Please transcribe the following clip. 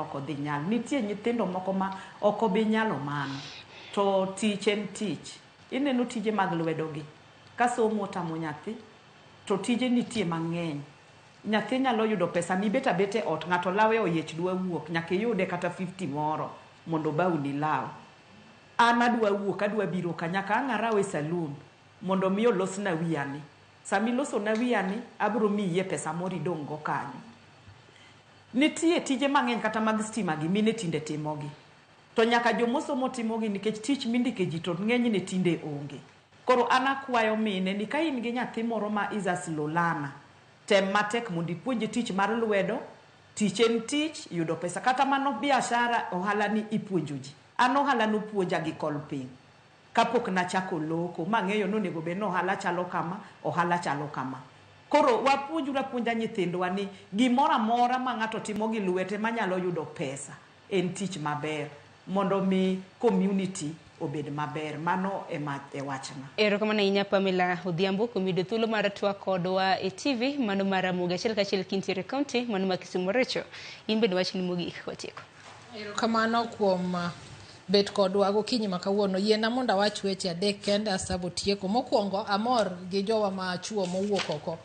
nok odhi nyal. Nitie nyithindo moko ma ok obi nyalo mano. To tich en tich. Ineno tije mag lwedogi. Ka somo tamo nyathi, to tije nitie mang'eny. Nyathi nyalo yudo pesa ni beta bete ot, ng'ato lawe oyiech dwa wuok, nyaka yude kata 50 moro mondo bawni law. An adwa wuok, adwa biro ka nyaka ang'ara we saloon mondo mi olosna wiyani. Sami loso na wiyani, abro miye pesa moro idong' go kanyo. Nitie tije mang'eny kata mag stima gi mine tinde timogi. To nyaka jomosomo timogi nikech tich mindike ji to ng'eny ne tinde onge. Koro an akwayo mine ni ka in gi nyathi moro ma is a slow learner, tem matek mondo ipuonje tich mar lwedo. Tich en tich, yudo pesa. Kata mano biashara, ohala ni ipuonjo ji. An ohala no puonja gi kolping. Kapok na chako loko, mang'eyo nonego be no ohala chalo kama, ohala chalo kama. Koro wapuonjura puonja nyithindwa ni gimoro amora ma ng'ato timo gi lwete manyalo yudo pesa en tich maber mondo mi community obed maber. Mano e wachna. Erokamano ahinya Pamela Odhiambo kuom yudo thuolo mar twak kodwa e TV mano mar Ramogi achiel kachiel kintiere kaunti mano ma Kisumu Recho. In bende wachni mogik kotieko. Erokamano kuom bet kodwa gokinyi ma kawuono. Yiena mondo awach weche adek kende asabo tieko. Mokwongo amor gi jowa ma chuo mowuok oko